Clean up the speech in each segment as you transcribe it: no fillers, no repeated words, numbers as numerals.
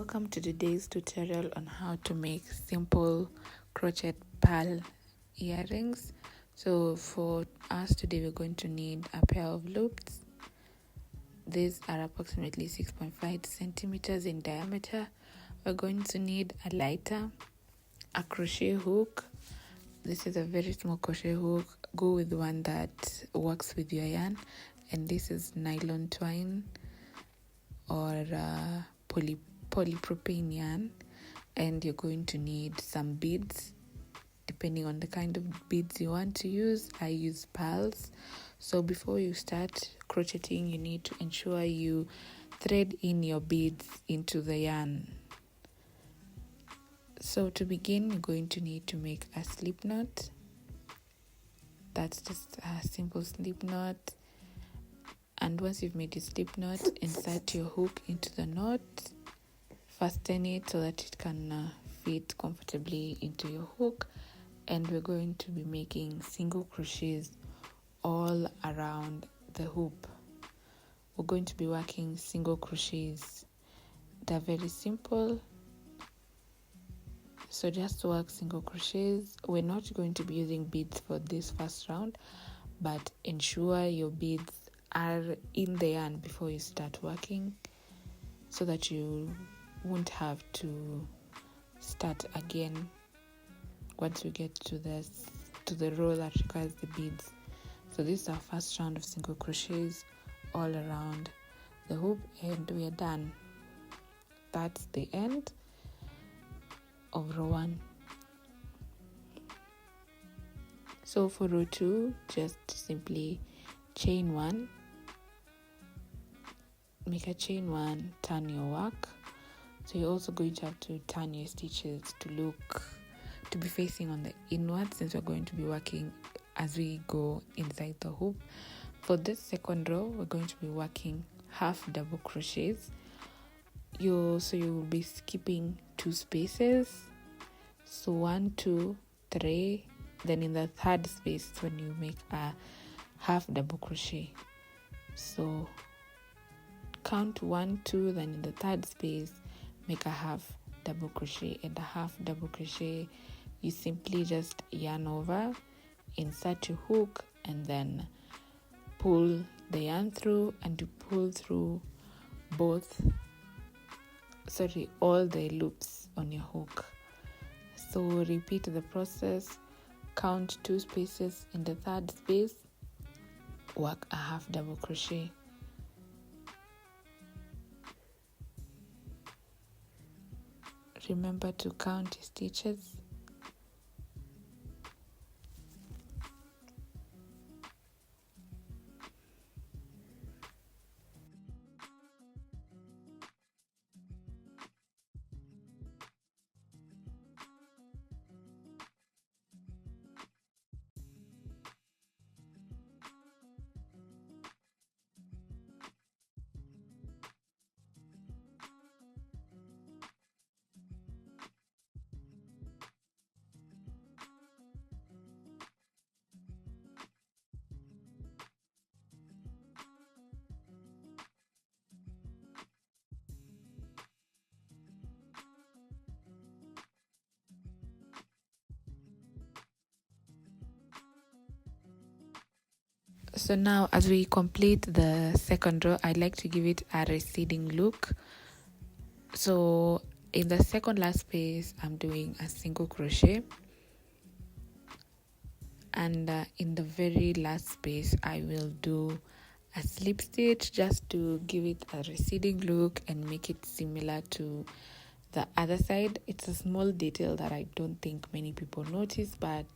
Welcome to today's tutorial on how to make simple crochet pearl earrings. So for us today, we're going to need a pair of loops. These are approximately 6.5 centimeters in diameter. We're going to need a lighter, a crochet hook. This is a very small crochet hook. Go with one that works with your yarn, and this is nylon twine or polypropylene yarn. And you're going to need some beads depending on the kind of beads you want to use. I use pearls. So before you start crocheting, you need to ensure you thread in your beads into the yarn. So to begin, you're going to need to make a slip knot. That's just a simple slip knot. And once you've made your slip knot, insert your hook into the knot. Fasten it so that it can fit comfortably into your hook. And we're going to be making single crochets all around the hoop. We're going to be working single crochets. They're very simple. So just work single crochets. We're not going to be using beads for this first round, but ensure your beads are in the yarn before you start working so that you won't have to start again once we get to the row that requires the beads. So this is our first round of single crochets all around the hoop, and we are done. That's the end of row 1. So for row 2, just simply chain 1, make a chain 1, turn your work. So you're also going to have to turn your stitches to be facing on the inwards, since we're going to be working as we go inside the hoop. For this second row, we're going to be working half double crochets. So you will be skipping 2 spaces. So 1, 2, 3. Then in the third space when you make a half double crochet. So count 1, 2. Then in the third space, make a half double crochet, and a half double crochet you simply just yarn over, insert your hook, and then pull the yarn through, and you pull through all the loops on your hook. So repeat the process, count 2 spaces. In the third space, work a half double crochet. Remember to count your stitches. So now as we complete the second row, I'd like to give it a receding look. So in the second last space, I'm doing a single crochet. And in the very last space, I will do a slip stitch just to give it a receding look and make it similar to the other side. It's a small detail that I don't think many people notice, but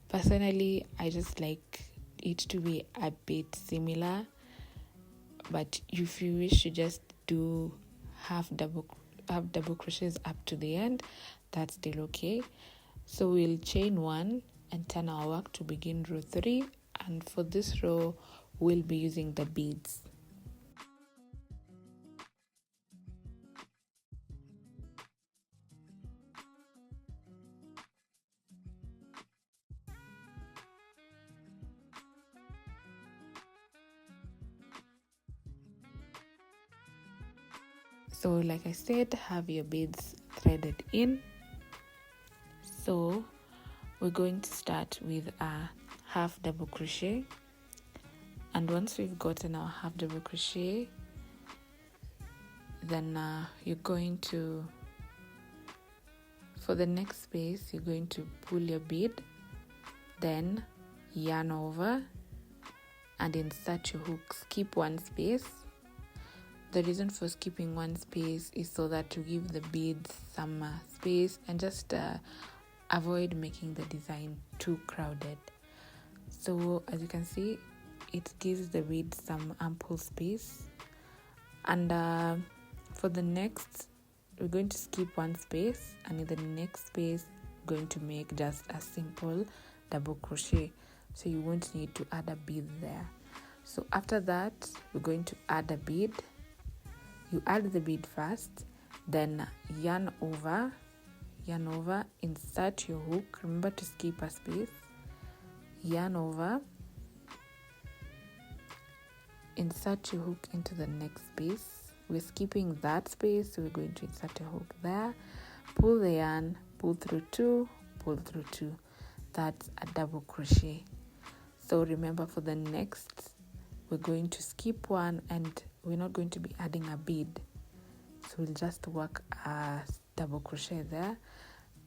personally, I just like it to be a bit similar. But if you wish to just do half double crochets up to the end, that's still okay. So we'll chain 1 and turn our work to begin row 3, and for this row we'll be using the beads. So like I said, have your beads threaded in. So we're going to start with a half double crochet, and once we've gotten our half double crochet, then you're going to, for the next space, you're going to pull your bead, then yarn over and insert your hook. Skip one space. The reason for skipping one space is so that to give the beads some space and just avoid making the design too crowded. So as you can see, it gives the bead some ample space. And for the next, we're going to skip one space, and in the next space we're going to make just a simple double crochet, so you won't need to add a bead there. So after that, we're going to add a bead. You add the bead first, then yarn over, insert your hook. Remember to skip a space. Yarn over, insert your hook into the next space. We're skipping that space, so we're going to insert a hook there. Pull the yarn, pull through two, pull through two. That's a double crochet. So remember, for the next, we're going to skip one, and we're not going to be adding a bead, so we'll just work a double crochet there.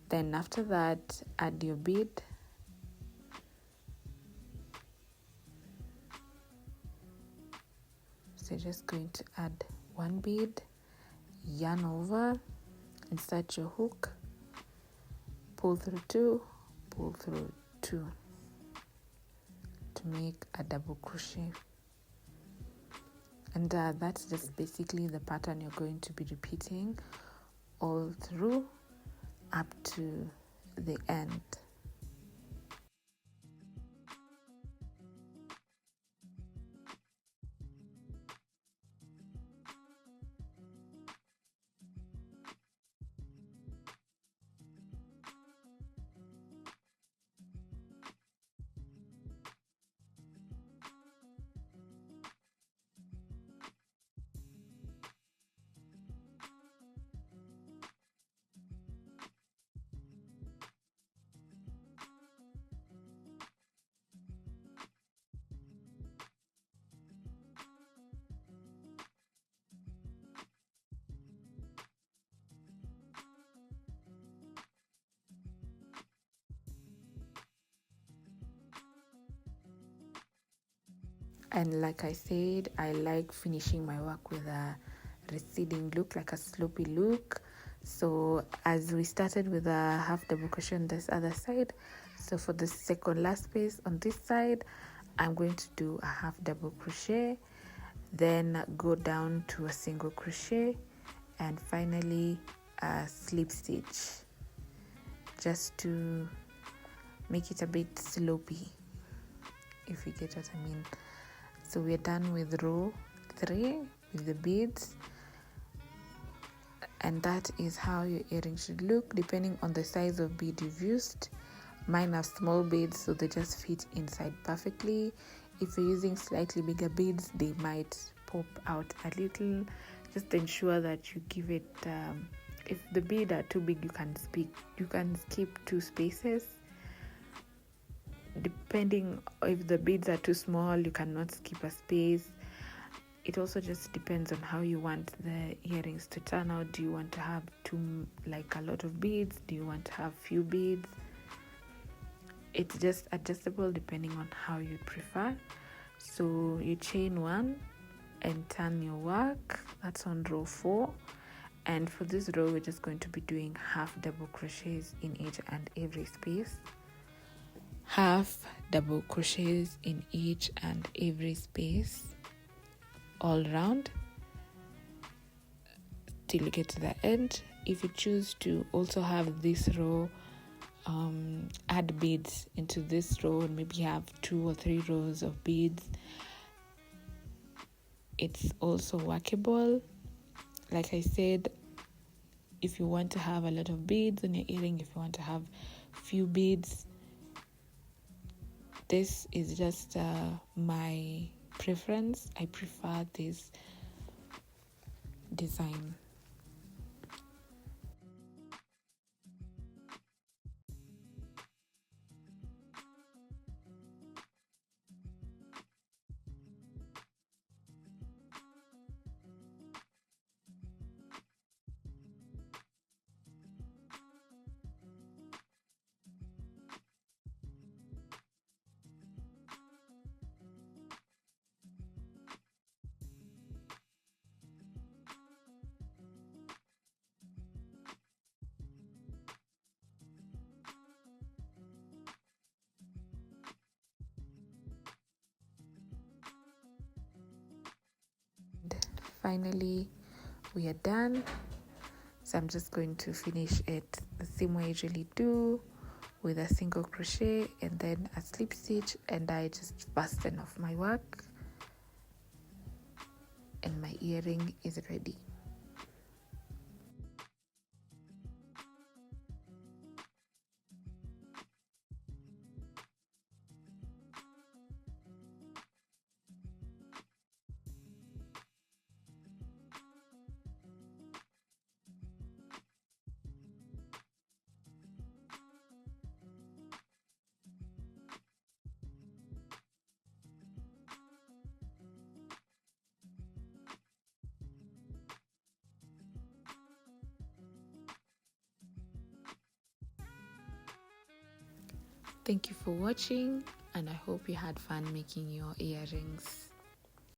Then after that, add your bead. So you're just going to add one bead, yarn over, insert your hook, pull through two, pull through two to make a double crochet. And that's just basically the pattern you're going to be repeating all through up to the end. And like I said, I like finishing my work with a receding look, like a slopey look. So as we started with a half double crochet on this other side, so for the second last space on this side, I'm going to do a half double crochet, then go down to a single crochet, and finally a slip stitch, just to make it a bit slopey, if you get what I mean. So we're done with row 3 with the beads, and that is how your earring should look depending on the size of bead you've used. Mine have small beads, so they just fit inside perfectly. If you're using slightly bigger beads, they might pop out a little. Just ensure that you give it, if the beads are too big, you can skip 2 spaces. Depending if the beads are too small, you cannot skip a space. It also just depends on how you want the earrings to turn out. Do you want to have a lot of beads? Do you want to have few beads? It's just adjustable depending on how you prefer. So you chain 1 and turn your work. That's on row 4. And for this row, we're just going to be doing half double crochets in each and every space. Half double crochets in each and every space all round till you get to the end. If you choose to also have this row, add beads into this row and maybe have 2 or 3 rows of beads, it's also workable. Like I said, if you want to have a lot of beads on your earring, if you want to have few beads, this is just my preference. I prefer this design. finally we are done. So I'm just going to finish it the same way I usually do, with a single crochet and then a slip stitch, and I just fasten off my work and my earring is ready. Thank you for watching, and I hope you had fun making your earrings.